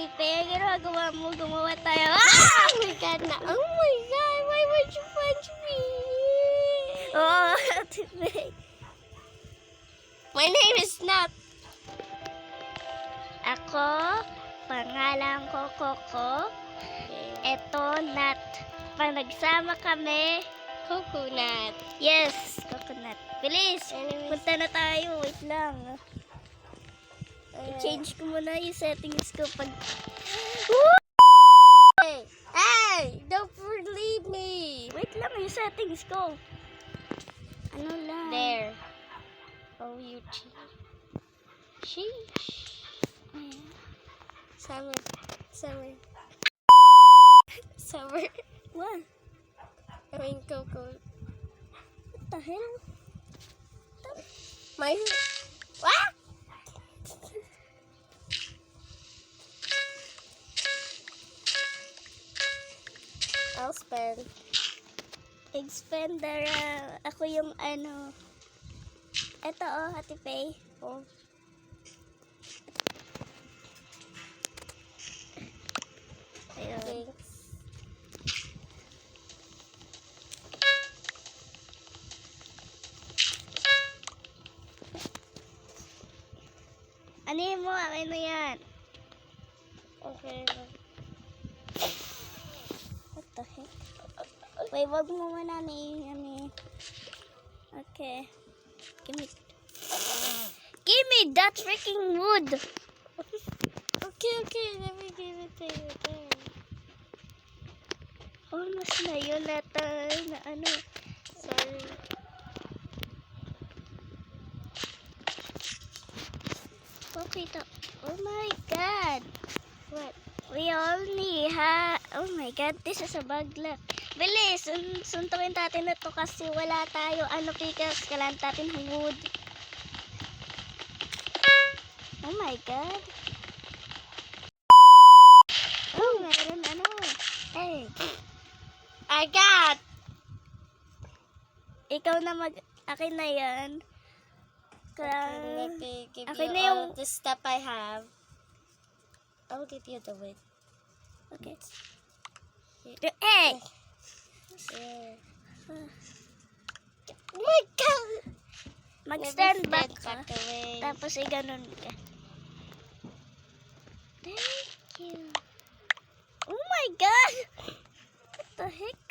Ate Pe, ginagawa mo, gumawa tayo. Ah! Oh my God, oh my God, why would you punch me? Oh, Ate Pe. My name is Nat. Ako, pangalan ko Coco. Eto, Nat. Pag nagsama kami, Coconut. yes, coconut. Bilis, Anyways. punta na tayo. Wait lang. I-change ko muna yung settings ko pag... Hey, hey, don't leave me. Wait lang yung settings ko. Ano lang? There. Oh, you sheesh. Ayan. Summer. Summer. Summer. What? I mean, Coco. What the hell? My... What? I'll spend. Expander. Ako yung ano. Ito oh, Ate Pe. Oh. Ayun. Thanks. Ano yun mo? Ano yan? Okay. What the heck? Wait, wag mo muna ano. Okay. Give me that freaking wood. Okay, let me give it to you then. Almost na yun na ano. Sorry. Okay to. Oh my God. What? We only oh my God, this is a bug left. Bilis, suntuin natin na to kasi wala tayo pikas, kailangan natin ng wood. Oh my God. Oh, meron ano. Hey, I got. ikaw na akin na yan. Let me give akin you na all the stuff I have. I'll give you the wood. Okay. Hey! Yeah. Oh my God! Mag-stand Never back stand ka. away. Tapos ganun ka. Thank you. Oh my God! What the heck?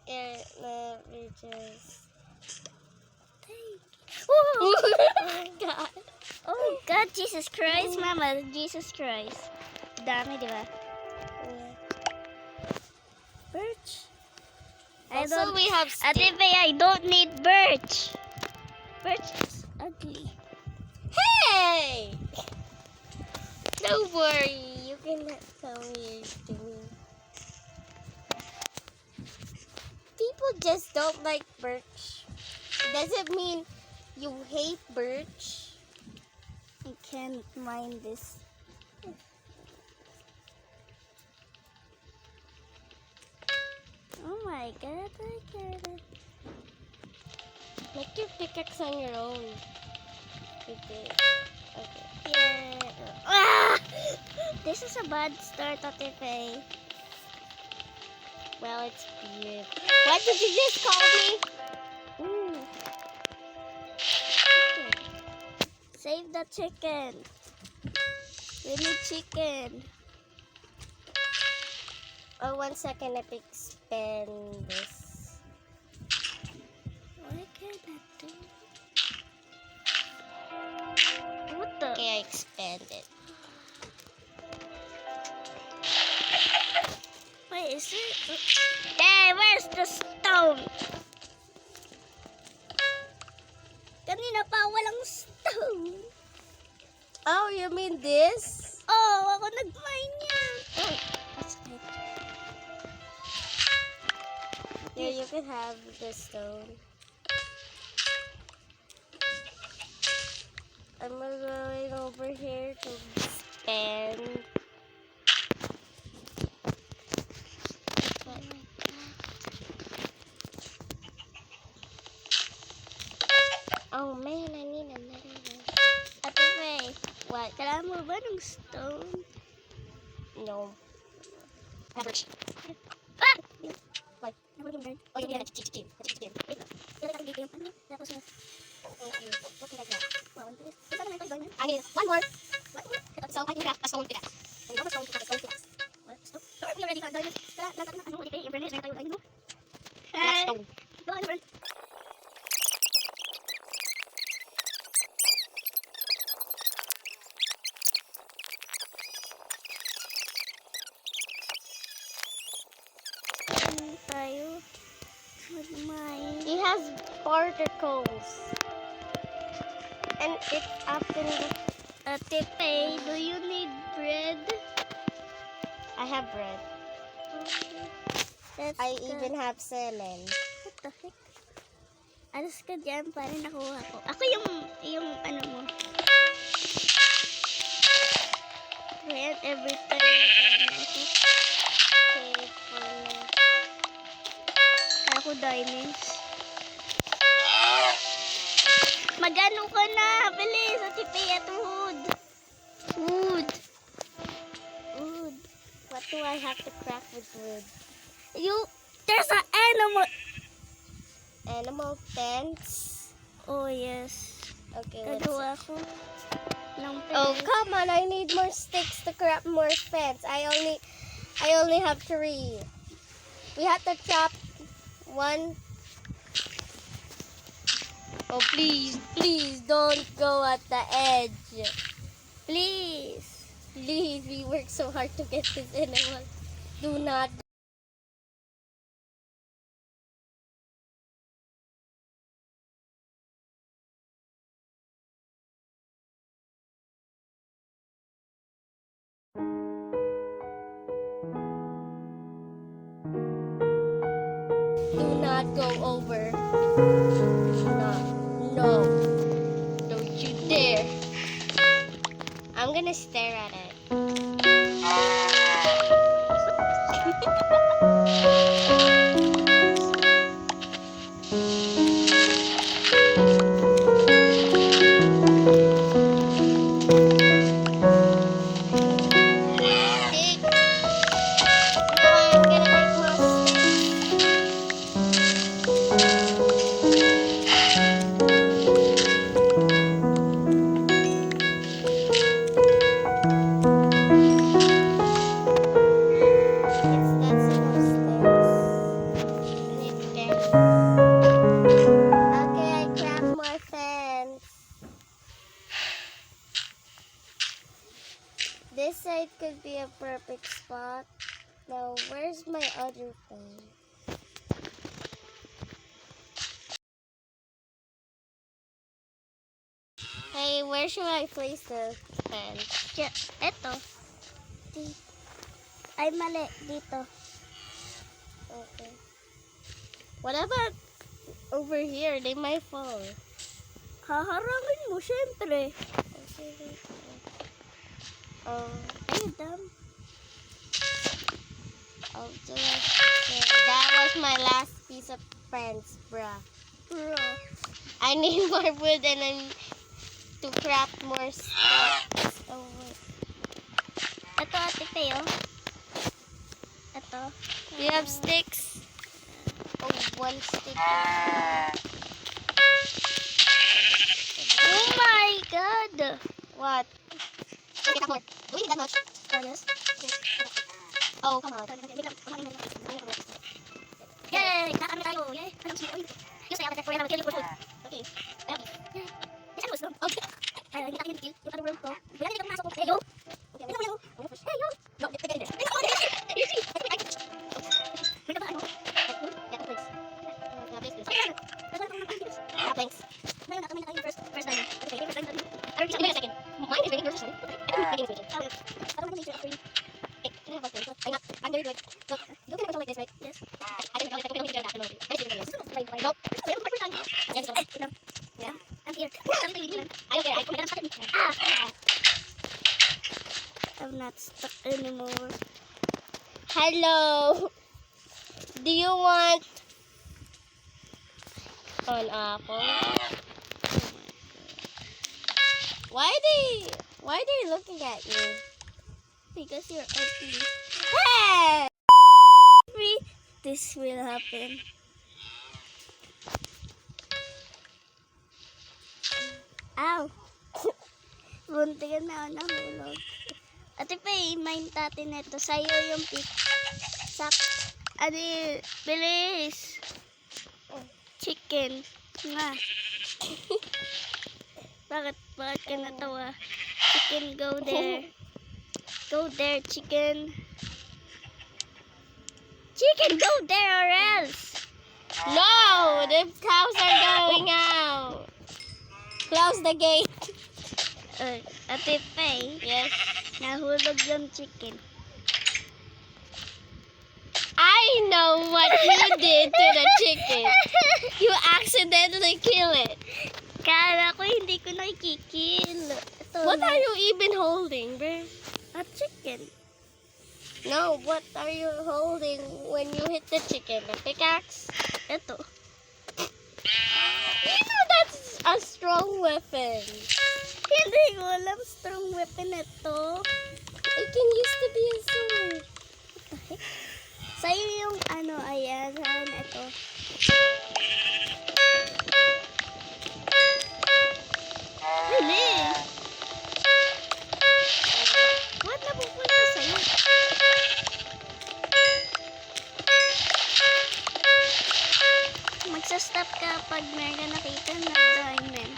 Yeah, let me just... Thank you. Oh my God! oh God, Jesus Christ, Mama. Jesus Christ. Dami, di ba? Yeah. Birch. Also, we have Ate Pe, I don't need birch. Birch is ugly. Hey! Don't worry, you cannot tell me anything. People just don't like birch. It doesn't mean you hate birch. I can't mind this. Oh my God, I get it. Make your pickaxe on your own. Okay. Yeah. Ah! This is a bad start, Ate Pe. Well, it's beautiful. What did you just call me? Ooh. Chicken. Save the chicken. We need chicken. Oh, 1 second, let me expand this. Why can't I do? What the? Okay, I expanded. Wait, is it? Hey, where's the stone? Kanina pa walang stone. Oh, you mean this? Oh, ako nag-mine yan. Oh, that's good. Yeah, you can have the stone. I'm going over here to expand. Oh man, I need another one. Ate Pe, What? kailangan mo ba ng stone? know. Average. Ah! Like, Nahulog yung bird. oh, yeah, chill. Wait lang. Ilagay natin dito yung ano. Tapos na. What can I grab? Wow, ang bilis. Isa na lang ito, Garmin. I need one more. What? Ito, So I can craft a stone pickaxe. I need one more stone to stone pickaxe. What? Stone? So, we already got diamonds. Tara, lahat natin na. Ano, ulit kayo. Inverness. Meron tayo diamond mo. Black stone. Go, ano, bird? Ano tayo? Mag-mine. He has particles. And it's often... Ate Pei, do you need bread? I have bread. That's I good. even have salmon. What the heck? Alas ka dyan, para nakuha ko. Ako yung ano mo. Ayan, every time. Okay, for me. Ako diamonds. Magano ka na? Bilis, Ate Pei, at wood. Wood. Wood. What do I have to craft with wood? There's an animal. Animal tents. Oh, yes. Okay, let's... Gagawa ko ng Oh, pens. come on. I need more sticks to craft more fence. I only have 3. We have to chop one. Oh, please don't go at the edge. Please. Please, we work so hard to get this animal. Do not. Do not go over. No. Don't you dare. I'm gonna stare at it. Stick. No, I'm gonna make more sticks. It's that's enough sticks. I need 10. Okay, I craft more fence. This side could be a perfect spot. Now, where's my other thing? Hey, where should I place the fence? Eto. Ay, mali. Dito. Okay. What about over here? They might fall. Haharangin mo, syempre. Okay. Ay, dam. I'll do it. Okay, that was my last piece of fence, bruh. Bro. I need more wood and then to craft more sticks. Oh, wait. Ito, Ate Pei, oh. Ito. You have sticks? Oh, one stick. Oh my God! What? Okay, more. Do we need that much? Oh, yes. Oh, come on. Yay! Nakakami tayo! Yay! Anong sino? Yung saya, kaya naman kill yung food. Okay. Yay! Isang gusto. Okay. Ay, hindi natin kill. Yung other world ko. Wala nila pumasok ko. Hey, yo! Okay, Hey, yo! Hey, yo! No, get in there. May na ba ano? Yeah, please. Okay, Yeah, thanks. ngayon nakamay na tayo yung first diamond. Okay, first diamond. Wait a second. Mine is raining, yours is sunny. Making is raining. Okay. Parang naman nature after you. Hey, can I have one thing? I'm very good. Look, you can control like this, right? Yes. I didn't know that. We don't need to do that. No, I just do this. Right. Nope. Wait, my first time. Yes, go. Yeah. I'm here. Something you need. I don't care. I don't care. Ah! I'm not stuck anymore. Hello. Do you want an apple? Why are they looking at you? because you're ugly. Hey! This will happen. Ow! Buntigan na ako nahulog. Ate Pay, mind natin ito. Sa'yo yung pick. Sak. Adi, bilis. Chicken. Nga. Bakit ka natawa? Chicken, go there. Go there, chicken. Chicken, go there or else. No! The cows are going out. Close the gate. Ate Pay, Yes. nahulog yung chicken. I know what you did to the chicken. You accidentally kill it. Kala ko hindi ko nakikikil. Ito What na. are you even holding, bro? A chicken. No, what are you holding when you hit the chicken? A pickaxe? Ito. You know that's a strong weapon. Hindi ko alam strong weapon ito. It can used to be a sword. Sa'yo yung ano, ayan. Saan ito? Bilis! Ba't napupunta sa'yo? Magsa-stop ka pag may ka nakita na diamond.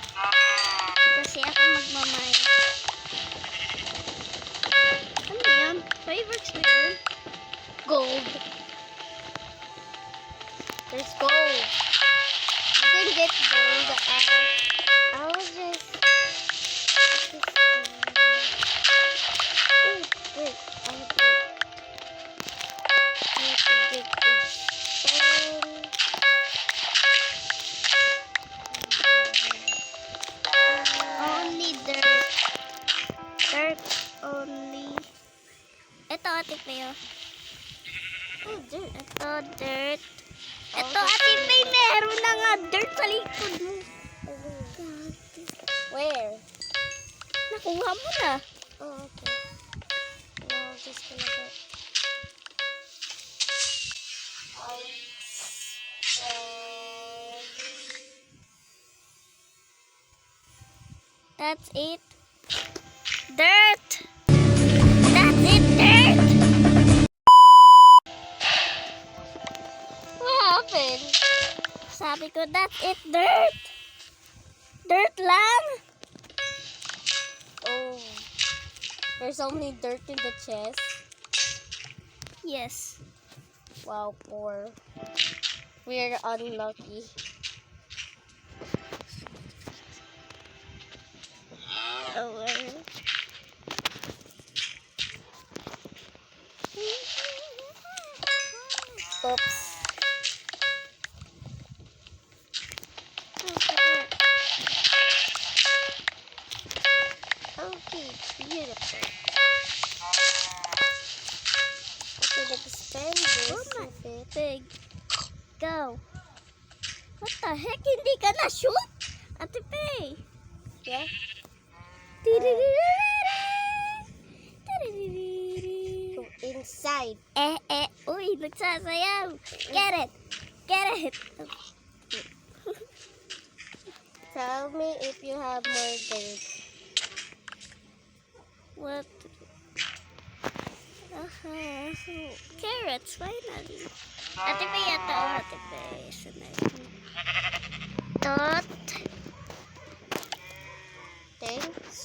Kasi ako magmamay. Ano yan? Fireworks ba yun? Gold. There's gold. You can get gold. I was just. Oh, wait. I have to get this stone. Only dirt. Dirt only. Ito, Ate Peo. Oh, dirt. Ito, dirt. Ito, Ate Peo, meron na nga dirt sa likod mo. Where? Nakuha mo na. Oh, okay. Well, just gonna get. That's it. Dirt! That's it, dirt! What happened? Sabi ko, that's it, dirt! Dirt lang! Oh, there's only dirt in the chest. Yes. Wow, poor. We're unlucky. Oh, well. Oops. Okay, beautiful. Okay, let's spend this Oh my a bit. Big. Go. What the heck? Hindi ka na shoot? Ate Pay. Yeah? Go inside. Uy, nagsasayaw. Get it. Get it. Tell me if you have more dirt. What? Carrots, finally. Ate Pay yata. Ate Pay. Sanay. Tot. Thanks.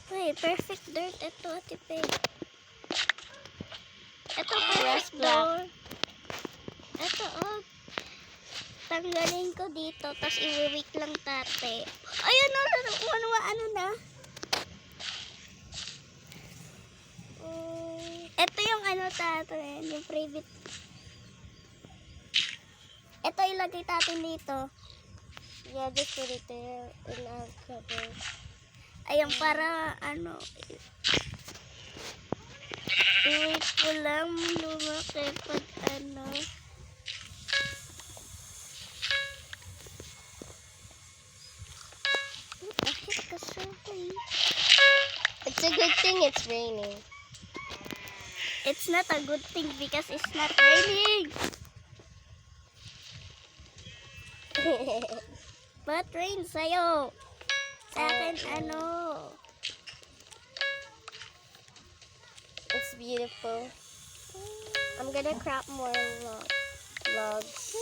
Uy, perfect dirt. Ito, Ate Pay. Ito, Yes, perfect black. door. Ito, oh. Tanggalin ko dito, tapos i-weak lang tate. Ayun, ano na. Ito yung ano tate, yung private. Ito ilagay natin dito. Yeah, just put it there in our cupboard. Ayun, para ano. I-wait ko lang lumaki pag ano. What the heck, kasabay? It's a good thing it's it's raining. It's not a good thing because it's not raining. But rain sa'yo. Sa akin, ano? It's beautiful. I'm gonna crop more logs.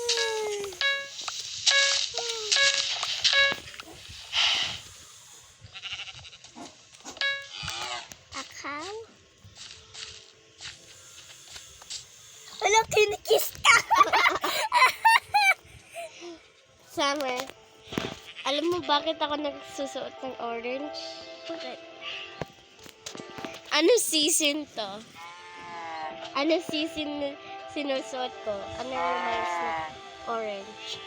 Akaw? Wala, kinikiss ka! Summer, alam mo bakit ako nagsusuot ng orange? Bakit? Ano season to? Ano season sinusuot ko? Ano reminds na orange?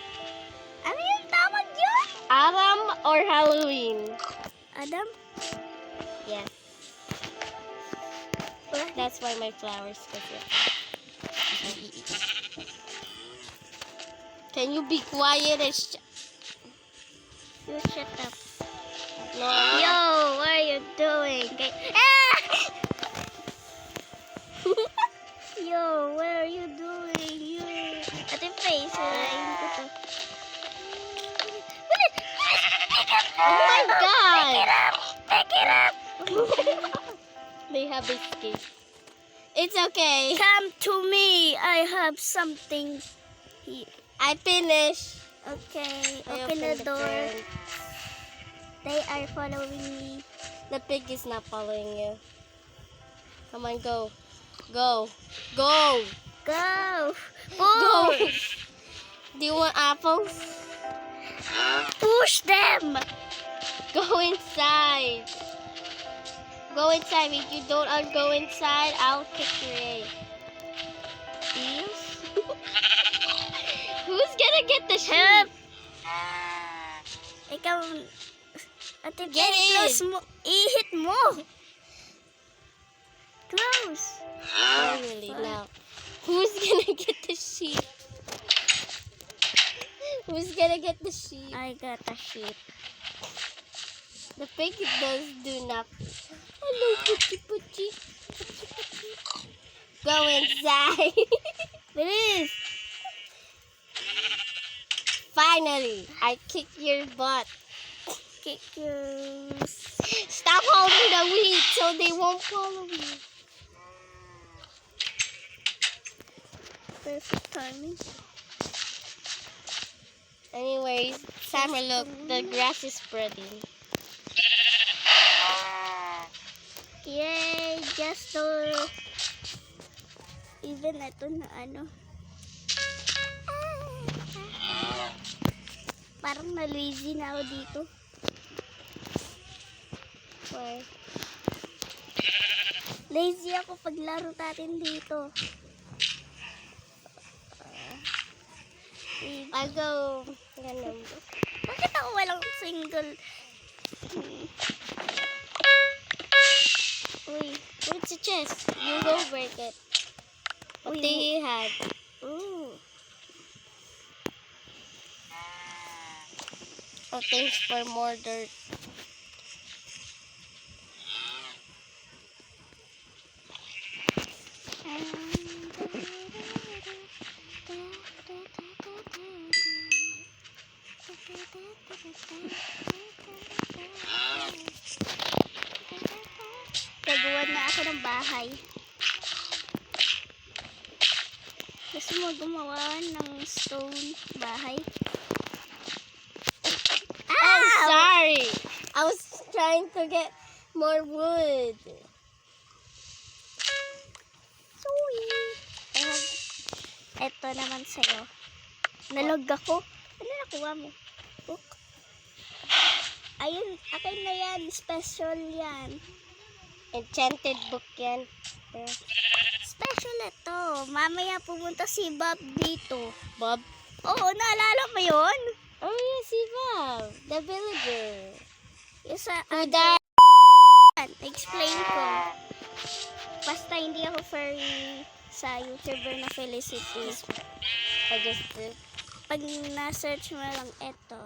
Ano yung tawag yun? Aram or Halloween? Adam? Yes, that's why my flowers look like that. Can you be quiet and You shut up. no? Yo, what are you doing? Ah! Yo, what are you doing? You... Ate face, sirain ko to. Oh my god! Pick it up! They have escaped. It's okay. Come to me. I have something here. I finished. Okay, I open the door. current. They are following me. The pig is not following you. Come on, go. Go. Go. Go! Go. Push! Do you want apples? Push them! Go inside. Go inside. If you don't go inside, I'll kick your egg. Yes. Who's gonna get the Help! sheep? Ikaw, ate, Get in. close mo. I-hit mo. Close. Finally, now. Who's gonna get the sheep? Who's gonna get the sheep? I got a sheep. The pig does do nothing. Hello, Puchi Puchi. Go inside. Bilis! Finally, I kicked your butt. Kick your... Stop holding the wheat so they won't follow you. Perfect timing. Anyways, Summer, look, the grass is spreading. Yay! Just to... Even ito na ano. Parang na-lazy na ako dito. Why? Lazy ako paglaro natin dito. I'll go. Ganun. Bakit ako walang single? Uy. Where's the chest? You go break it. What Uy, do you have? Ooh. Oh, thanks for more dirt. Gagawa na ako ng bahay. Gusto mo gumawa ng stone bahay? I'm sorry. I was trying to get more wood. Sweet. Eto naman sa'yo. Nalog ako. Ano nakuha mo? Book. Ayun, akin na yan. Special yan. Enchanted book yan. There. Special ito. Mamaya pumunta si Bob dito. Bob? Oo, naalala mo yun? Oh, yeah, si Bob. The villager. Yung sa, Who died? explain ko. Basta hindi ako furry sa YouTuber na Felicity. I just did. Pag na-search mo lang ito.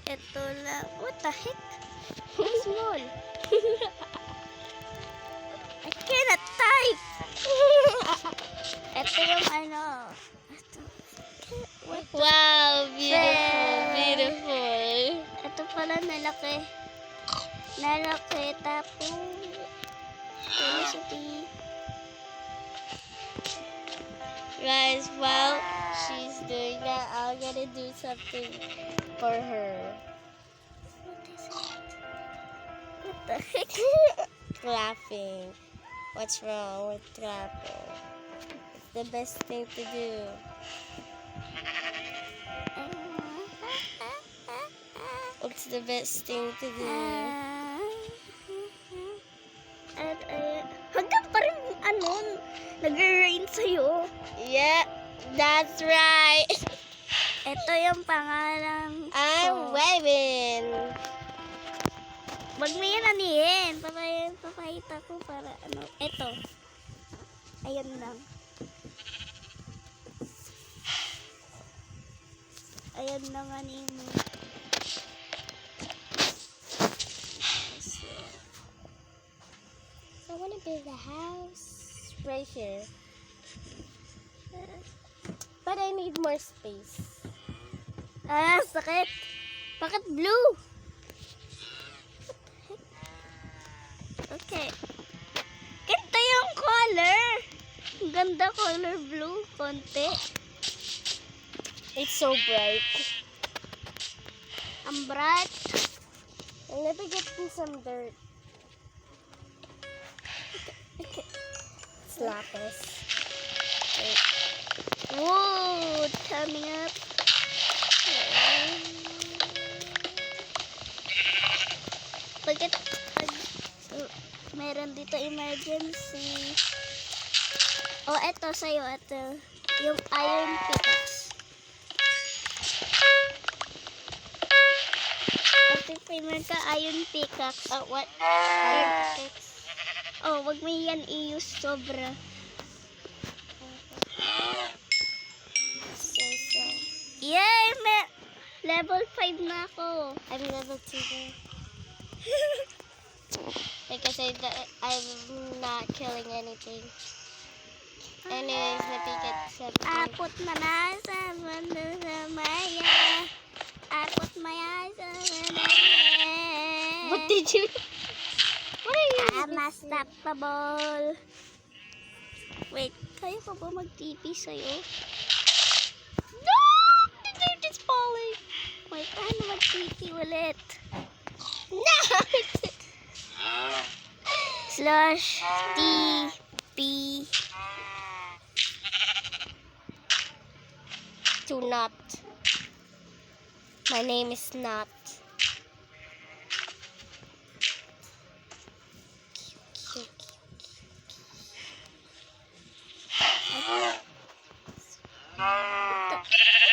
Ito lang. What the heck? Small. I cannot type. Ito yung ano. Ito. What? Wow, beautiful, Fair. beautiful. Ito pala nalaki. Nalaki. Tapos. Felicity. Guys, while she's doing that, I'm gonna do something for her. What is it? What the heck? Clapping. What's wrong with clapping? It's the best thing to do. It's the best thing to do. At hanggang pa rin ano, nag-rain sa'yo. Yeah, that's right. Ito yung pangalan I'm ko. waving. Wag mo yan anihin. Papakita ko para ano. Ito. Ayun lang. Ayun lang anihin mo. I want to build a house right here. But I need more space. Ah, sakit. Bakit blue? Okay. Ganda yung color. Ang ganda color blue. Konti. It's so bright. Ang bright. And let me get in some dirt. It's lapis. Wait. Whoa, it's coming up. Pag meron dito emergency. Oh, eto sa'yo. Ito. Yung iron pickaxe. Ito primer ka iron pickaxe. Oh, what? Iron pickaxe. Oh, wag mo yan i-use sobra. So. Yay! Level 5 na ako. I'm level 2 there. Because I'm not killing anything. Anyways, let me get something. Akot na sa mundo sa maya. Akot maya sa mundo. What did you? What are you? I'm unstoppable. Wait, kaya pa ba mag-TP sa'yo? No! The dirt is falling. Wait, paano mag-TP ulit? No! Slash TP. To not. My name is not.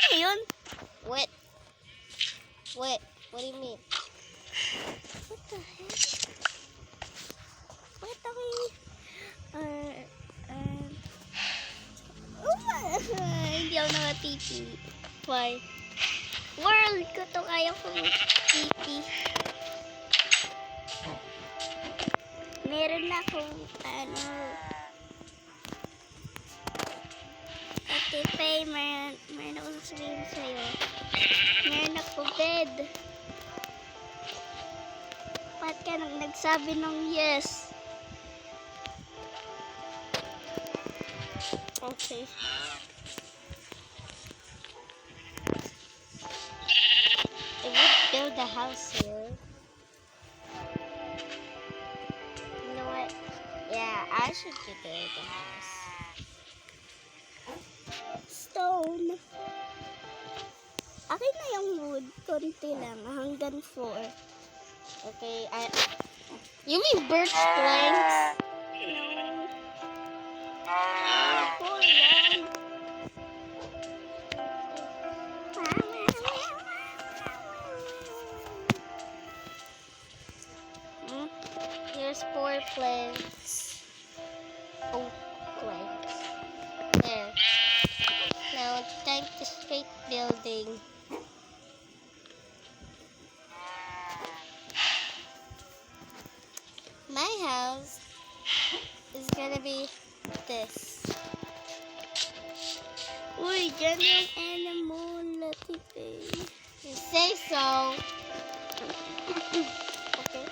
Ano yun? What? What? What do you mean? What the heck? Bakit ako hindi ako naka-TP. Why? World ko to, kaya ko TP. Meron na akong Ate Faye, meron akong sasabihin sa'yo. Meron ako bed. Ba't ka nang nagsabi ng yes? Okay. I would build a house here. You know what? Yeah, I should build a house. Stone. Akin na yung wood. Konti lang. Hanggang 4. Okay, You mean birch planks? Four lang. Here's 4 planks. Oh, planks. There. Now it's time to straight building. my house is gonna be this. Uy, dyan yung animal, Latipe. You say so. Okay.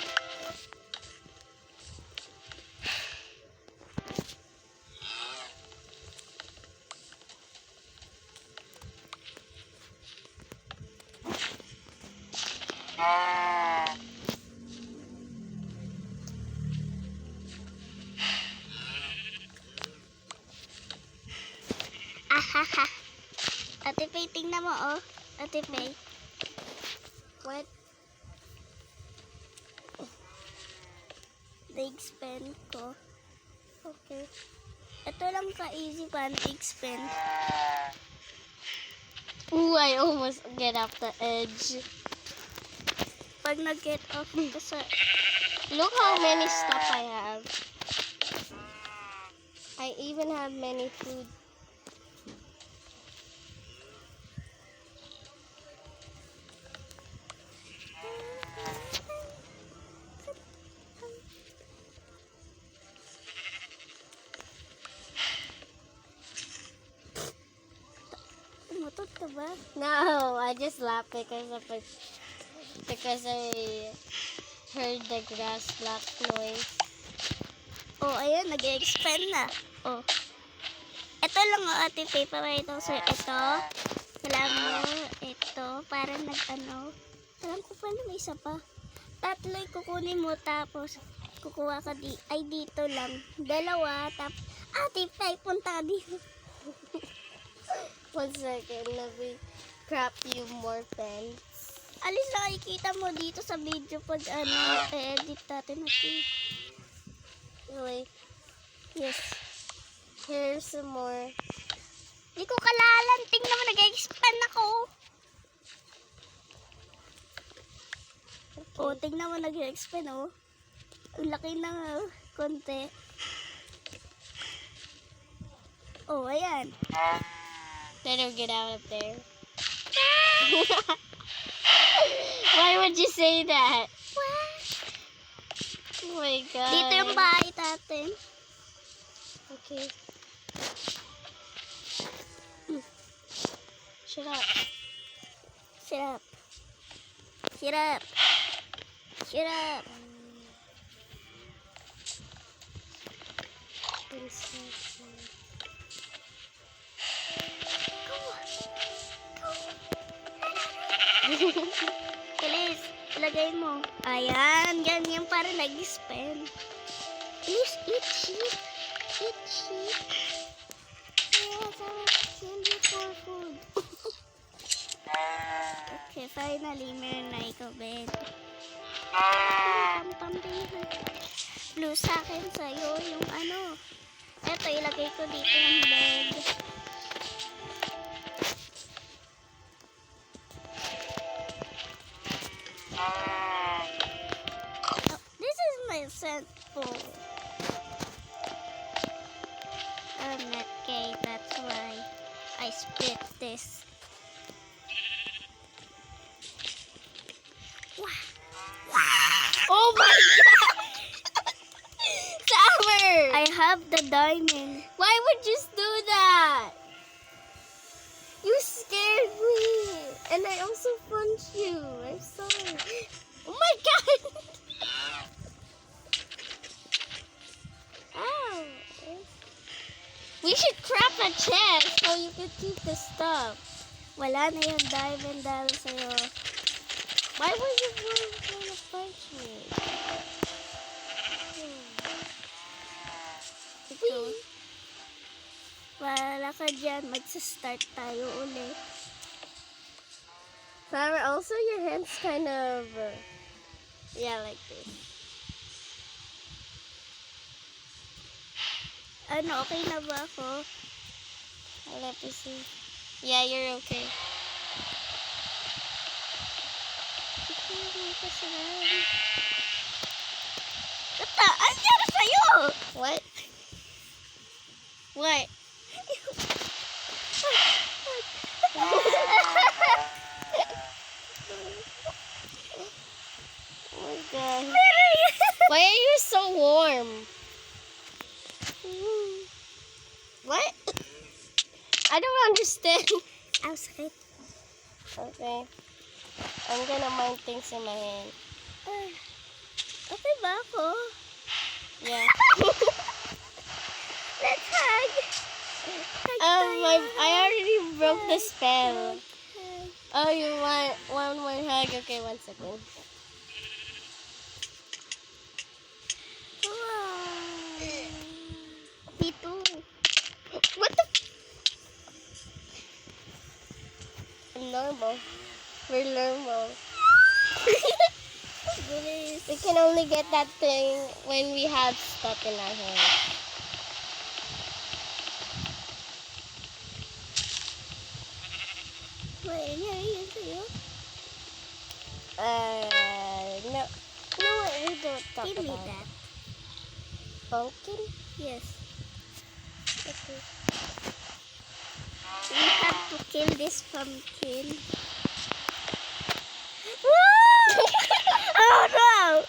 Ahaha. Ate Pay, tingnan mo, oh. Ate Pay. What? Big spin ko. Okay. Ito lang ka-easy pancake spin. Ooh, I almost get off the edge. Pag nag-get off ko sa... Look how many stuff I have. I even have many food. Umutot ka ba? No, I just laughed because I heard the grass black noise. Oh, ayun, nag-expand na. Oh. Ito lang, oh, Ate Pay, ito, sir. Ito. Alam mo, ito. Para nag-ano. Alam ko pala may isa pa. Tatlo yung kukunin mo, tapos kukuha ka dito lang. Dalawa, tapos, Ate Pay, punta ka dito. 1 second, let me crop you more pens. Alis na nakikita mo dito sa video pag edit natin natin. Really? Yes. Here's some more. Di ko kalalan. Tingnan mo, nag-expand ako. Oh, tingnan mo, nag-expand, oh. Ang laki ng konti. Oh, ayan. Better get out of there. Why would you say that? Oh my god. Dito yung bahay natin. Okay. Shut up. Sirap. Sirap. Sirap. Bilis, ilagay mo. Ayan, ganyan para nag-spend. Please eat sheep. Eat sheep. Yes, send you for food. Okay, finally, meron na ikaw, Ben. Blue sa akin sa'yo, yung ano. Eto, ilagay ko dito yung bed. This is my scent bowl. I'm not gay, that's why I split this. Oh my god! Summer! I have the diamond. Why would you do that? You scared me. And I also punched you. I'm sorry. Oh my god! Ow. We should crop a chest so you can keep the stuff. Wala na yung diamond dahil sa'yo. Why were you trying to punch me? Ito. Wala ka dyan. Magsa-start tayo ulit. Flower, also your hands kind of, yeah, like this. Ano, okay na ba ako? Let me see. Yeah, you're okay. Ata, andyan sa'yo! What? What? Oh my god. Why are you so understand. Ang sakit. Okay. I'm gonna mind things in my hand. Okay ba ako? Yeah. Let's hug. I already broke the spell. Hug. Oh, you want one more hug? Okay, 1 second. Wow. Me too. What the? I'm normal. We're normal. Guys. We can only get that thing when we have stuff in our hands. Wait, nangyari yun sa'yo? No. No, we don't talk Give me about that. pumpkin. Yes. Okay. We have to kill this pumpkin. Oh no!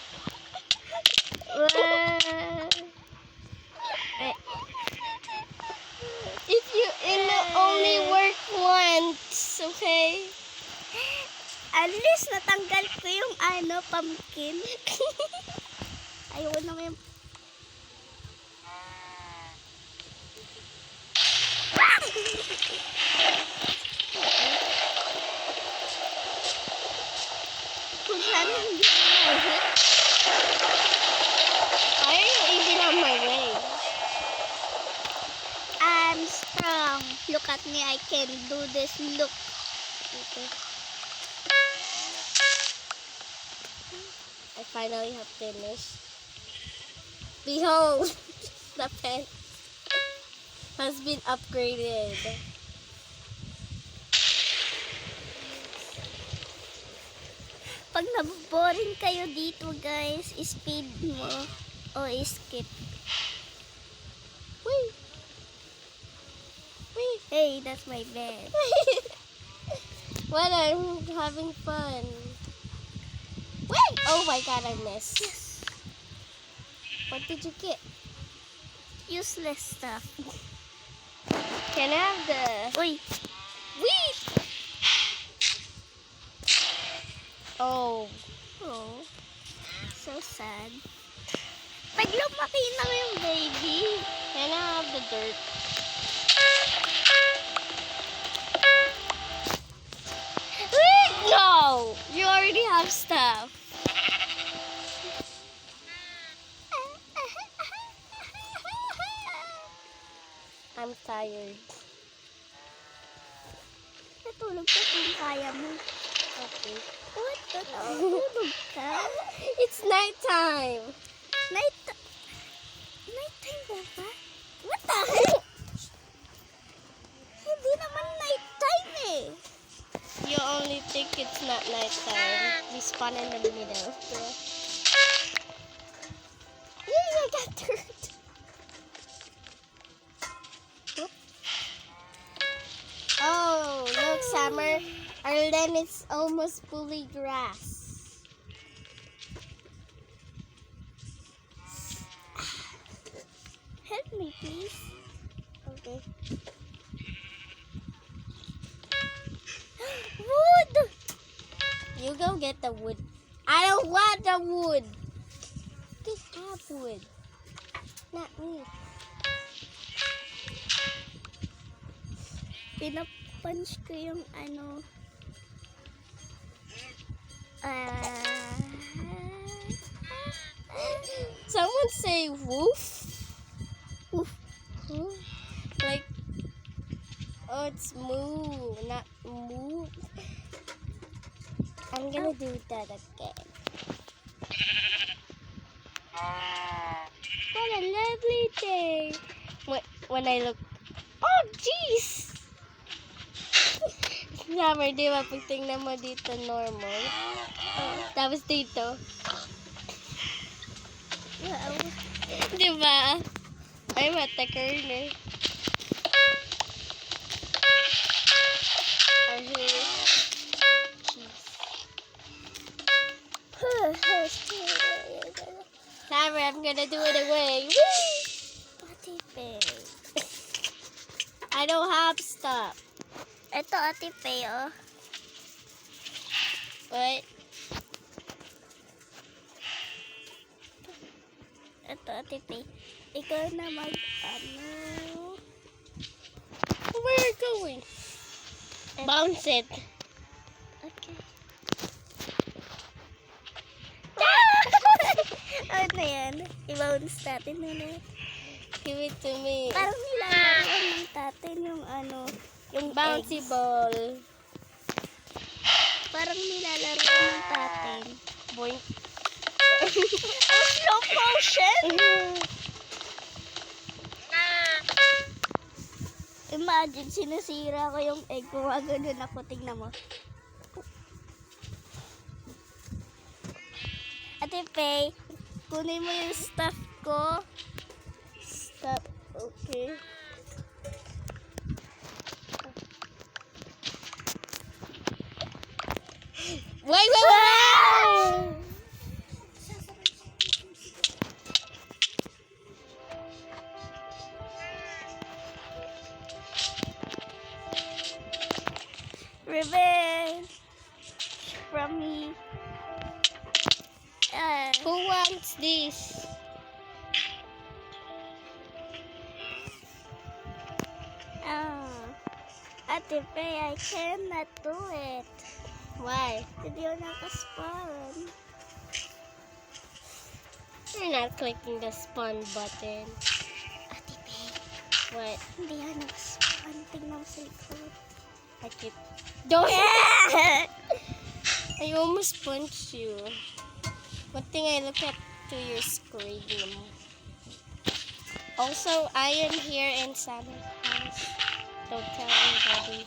It'll only work once, okay? At least natanggal ko yung pumpkin. Ayoko naman yung... Kung sana hindi ko ma-hit. Why are you even on my way? I'm strong. Look at me, I can do this. Look. Okay. I finally have finished. Behold, the pen has been upgraded. Pag naboboring kayo dito, guys, speed mo o skip. Wait. Wait. Hey, that's my bed. What? I'm having fun. Wait! Oh my god, I missed. Yes. What did you get? Useless stuff. Can I have the... Uy, Wait! Oh. oh, so sad. Pag lumaki na yung baby. Can I have the dirt? Wait! No! You already have stuff. I'm tired. Natulog ka kung kaya mo. Okay. What? Natulog ka? It's nighttime. Nighttime ba ba? What the heck? Hindi naman nighttime eh. You only think it's not nighttime. We spawn in the middle. Yay, I got dirt. Oh, look, Summer. Our land is almost fully grass. Help me, please. Okay. Wood! You go get the wood. I don't want the wood. They have wood. Not me. Pinapunch ko yung Someone say woof. Woof. Woof. Like, oh, it's moo, not moo. I'm gonna do that again. What a lovely day. When I look, oh, jeez. Summer, di ba? Pag tingnan mo dito, normal. Tapos dito. Wow. Di ba? I'm at the corner. Summer, I'm gonna do it away. Whee! Pati bed. I don't have stuff. Ito, Ate Faye, oh. What? Ito, Ate Faye. Ikaw na mag-ano. Where are you going? Bounce it. Okay. Ano yan? I-bounce natin muna. Give it to me. Parang nilalaroan ng tatin yung ano, yung Bouncy eggs. ball. Parang nilalaroan ng tatin. Boink. Slow motion! Imagine, sinasira ko yung egg ko. Ganun ako, tignan mo. Ate Faye, kunin mo yung stuff ko. Stuff, okay. Wait! Revenge from me. Who wants this? Ate Faye, I cannot do it. Why? Hindi ako nakaspawn. You're not clicking the spawn button. Ate Faye, What? hindi ako nakaspawn. Tingnan mo sa likod. I keep... Don't! I almost punched you. One thing I look at to your screen. Also, I am here in Sammy's house. Don't tell anybody.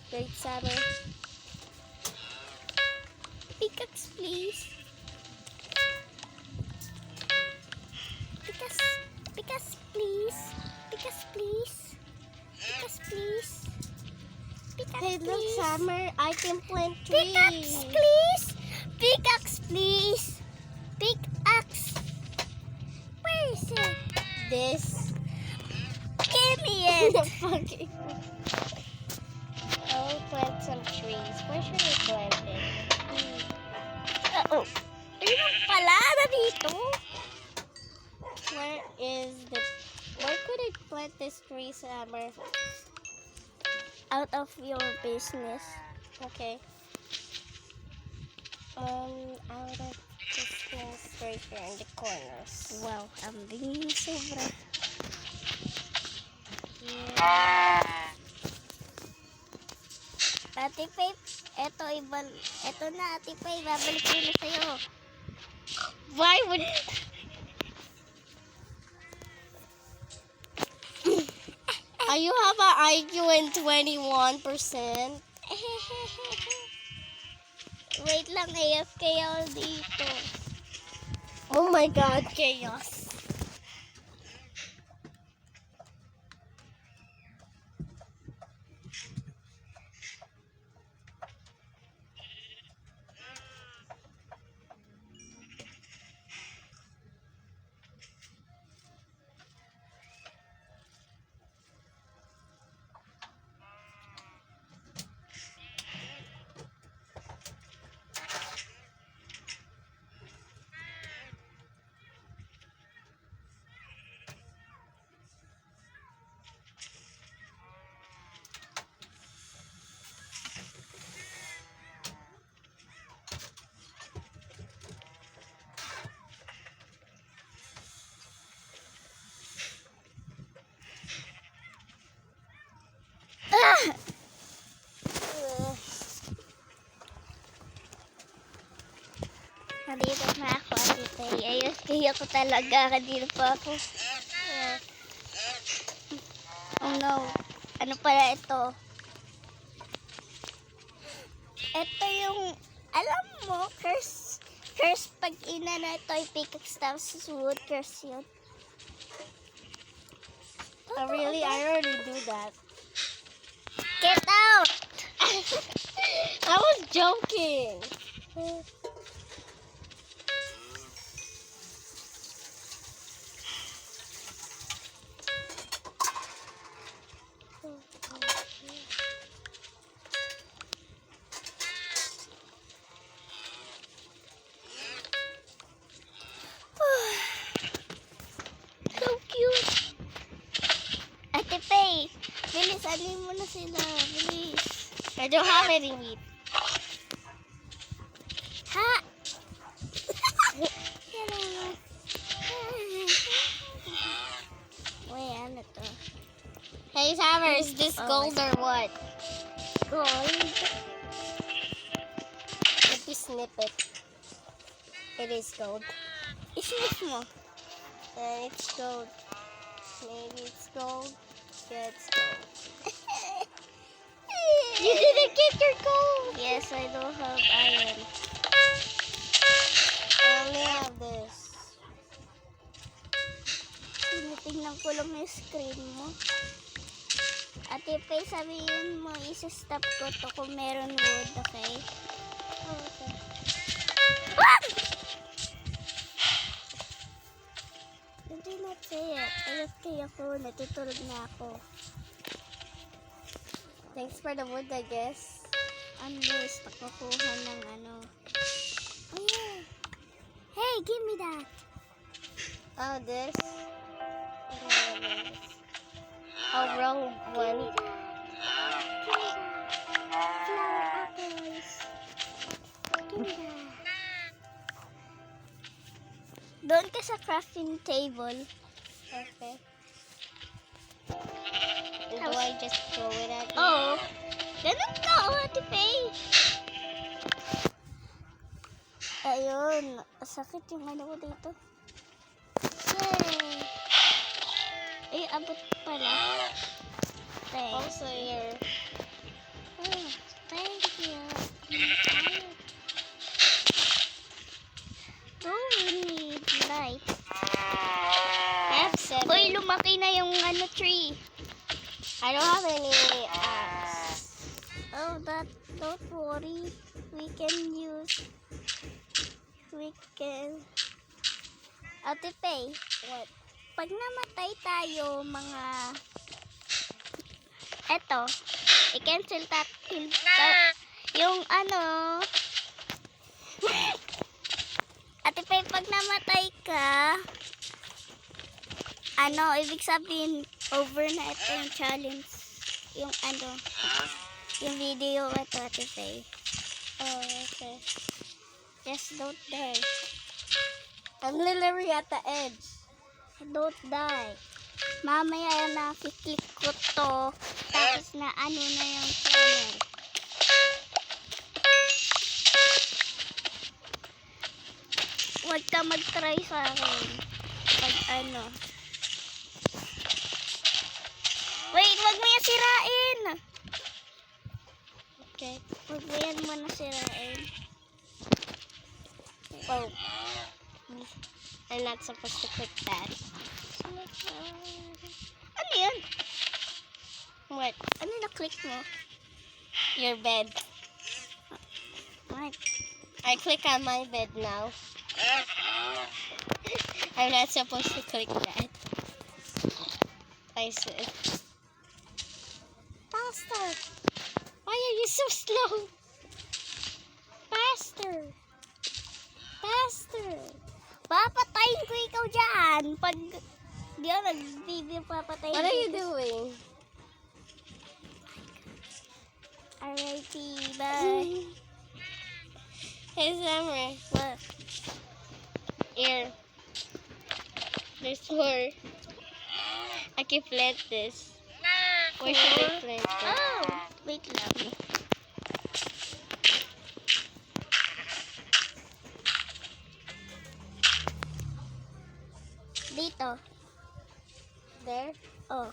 Great Sammy. Pickaxe, please. Pickaxe, Pickaxe, please. Pickaxe, please. Pickaxe, please. Pickaxe, Hey, look, please. Summer. I can plant trees. Pickaxe, please. Pickaxe, please. Pickaxe. Where is it? This. Give me it. Okay. I'll plant some trees. Where should I plant it? Oh. Ayun pala, dito. Where is the... Where could I plant this tree, Summer? Out of your business. Okay. Out of this things right here in the corners. Wow, ang dingin sobra. Yeah. Ate Faye, eto na, Ate Faye, babalik ko na sa'yo. Why would... You have an IQ in 21%. Wait lang, AFK ako dito. Oh my god, chaos. Nandito na ako, Ate Faye. AFK ako talaga. Kanina pa ako. Oh no. Ano pala ito? Ito yung, alam mo, curse pag ina na ito ay pickaxe tapos wood curse yun. Oh, really? I already do that. Get out! I was joking. sila. Bilis. I don't have any meat. Ha! Salamat. Wait, ano to? Hey, Summer, is this Oh, gold or what? Gold. Let me snip it. It is gold. Isnip mo. It's gold. Maybe it's gold. Yeah, it's gold. You didn't get your gold. Yes, I don't have iron. I only have this. Tinitingnan ko lang yung screen mo. Ate Pay, sabihin mo, isa-stop ko to kung meron wood, okay? Okay. What? You did not say it. AFK ako, natutulog na ako. Thanks for the wood, I guess. Unless, nakukuha ng ano. Oh yeah. Hey, give me that. Oh, this. Oh, wrong one. Give me that. Flower apples. Give me that. Doon ka sa crafting table. Okay. Do I just throw it at you? Oo. Ganun ka, Ate Pay. Ayun. Sakit yung ano ko dito. Yay. Ay, abot pala. Thanks. Also here. Oh, thank you. Don't need light. I have 7. Uy, lumaki na yung ano tree. I don't have any axe. Oh, don't worry. We can Ate Pay, What? pag namatay tayo mga eto, i-cancel yung ano Ate Pay, pag namatay ka ano, ibig sabihin over na ito yung challenge, yung ano, yung video ito, Ate Pay. Oh, okay. Just don't die. I'm literally at the edge. Don't die. Mamaya na kiklik ko to. Tapos na ano na yung channel. Huwag ka mag-try sa akin. Pag ano. Wait, wag mo yan sirain. Okay. Wag mo yan muna sirain. Oh. I'm not supposed to click that. Ano yun? What? Ano na-click mo? Your bed. What? I click on my bed now. I'm not supposed to click that. I said. Faster! Why are you so slow? Faster! Faster! Papatayin ko ikaw dyan. Pag di ako nag-video, papatayin What are you ko. doing? R.I.P. Bye. Hey, Summer. What? Here. There's more. I can plant this. Where should I plant it? Oh, wait lang. Dito. There? Oh.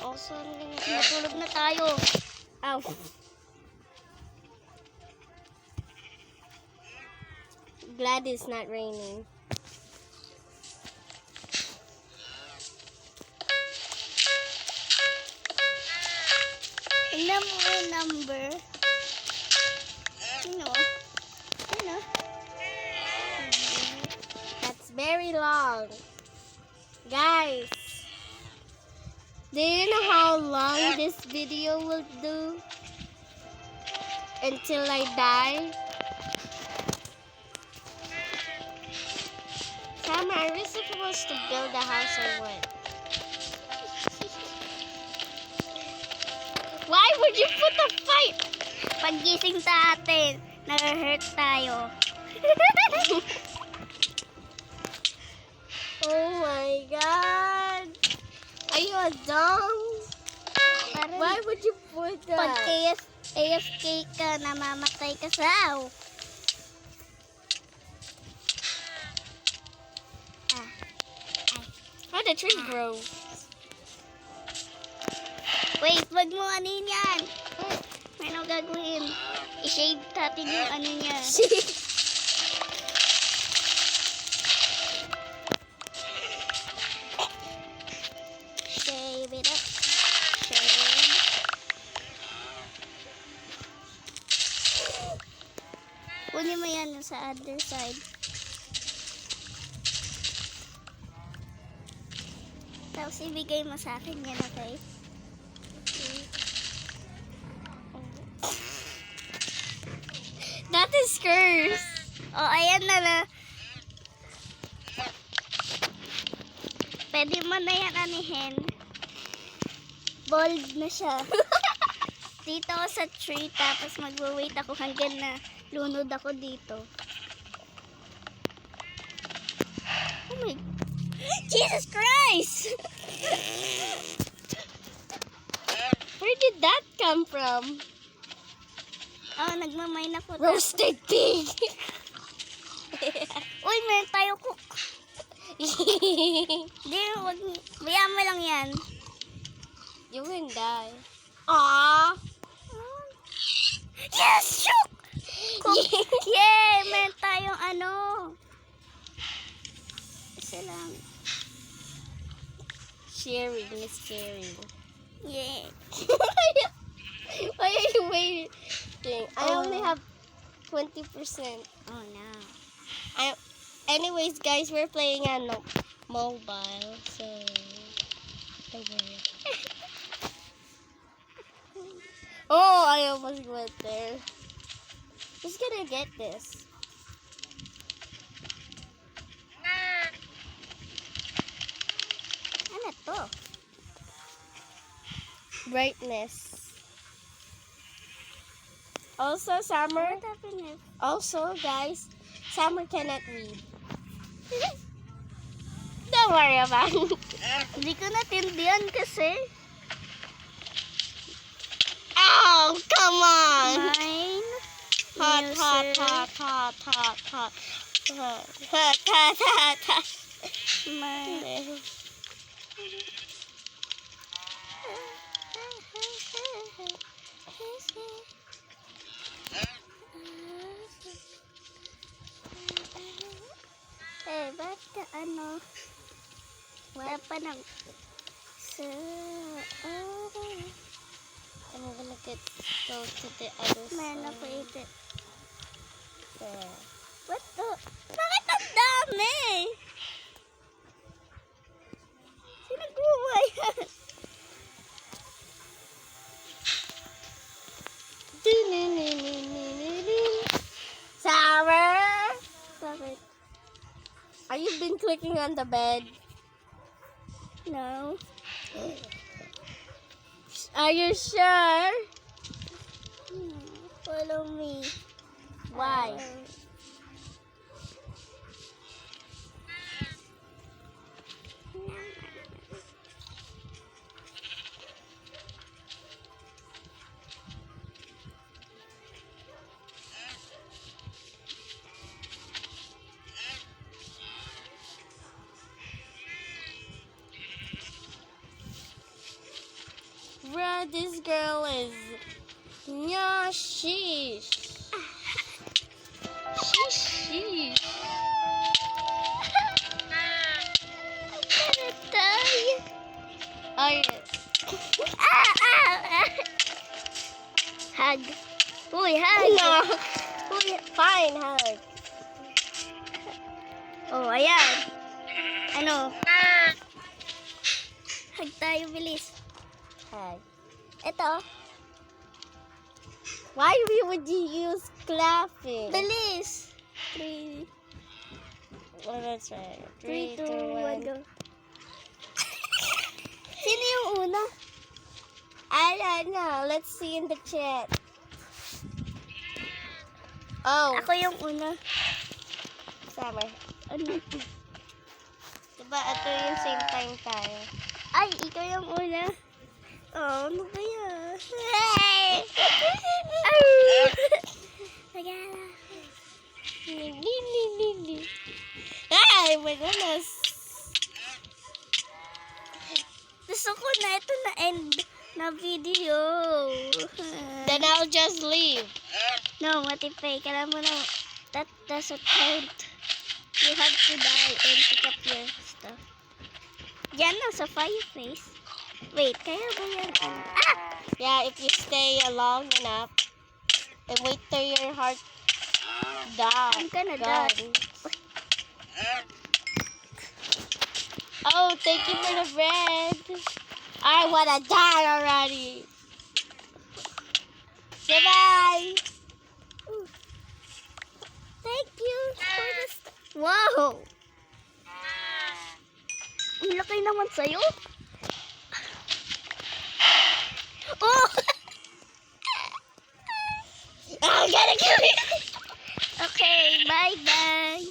Also, I'm gonna... Natulog na tayo. Ow. Glad it's not raining. Tingnan mo yung number. Sino? Sino? That's very long. Guys, do you know how long this video will do? until I die. Summer, are we supposed to build a house or what? Why would you put a fight? Paggising sa atin, na-hurt tayo. Oh my god. Are you a dumb? Parang Why would you put pag that? AFK ka, namamatay ka sa How did the tree grow? Wait, wag mo anin yan. May ano gagawin? I-shave natin yung ano niya. Shave it up. Shave. Kunin mo yan sa other side. Tapos ibigay mo sa akin yan, okay? That is cursed. Oh, ayan na na. Pwede mo na yan anihin. Bold na siya. Dito ako sa tree, tapos magwa-wait ako hanggang na lunod ako dito. Oh my... Jesus Christ! Where did that come from? Oh, nagmamay na po. Roasted pig. Uy, meron tayo cook. Di, wag... Bayaan mo lang yan. You will die. Aww. Yes! Shook! Yay! Meron tayong ano. Isa lang. Sharing is caring. Yay! Why are you waiting? I only have 20%. Oh no. Anyways, guys, we're playing on mobile, so don't worry. Oh, I almost went there. Who's gonna get this? Ano to? Brightness. Also, Summer. What happened if... Also, guys, Summer cannot read. Don't worry about it. Hindi ko natindihan kasi. Oh, come on. Mine. Hot, hot, Music. hot, hot, hot, hot. Hot, hot, hot, hot, hot. Mine. Eh, ba't ka ano? Wala pa nang... Sa... I'm gonna go to the other Meron na side. po ito. There. What to? Bakit ang dami? Sino gumawa yan? Summer, Bakit? are you been clicking on the bed? No. Are you sure? Follow me. Why? Bruh, this girl is... Yeah, sheesh. Sheesh. Tayo. Oh, yeah. Hug. Uy, hug. No. Uy. Fine, hug. Oh, ayan. Ano? Hug tayo, bilis. Hug. Ito. Why would you use clapping? Bilis! 3, Oh, that's right. 3, 2, 1, 1. go. Sino yung una? I don't know. Let's see in the chat. Oh, Ako yung una. Summer. Ano? Diba ito yung same time tayo? Ay, ikaw yung una. Oh, ano ba yan? Hey! Nagala. Ay, my goodness. Gusto ko na ito na end na video. Then I'll just leave. No, Matipay. Kailangan mo na. That doesn't count. You have to die and pick up your stuff. Yan na, sa fireplace. Wait, kaya ba yan? Ah! Yeah, if you stay long enough and wait till your heart die. I'm gonna die. Oh, thank you for the bread. I wanna die already. Goodbye. Thank you for this. Wow! Ang laki naman sa'yo. Oh! I'm gonna kill you. Okay, bye-bye.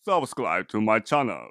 Subscribe to my channel.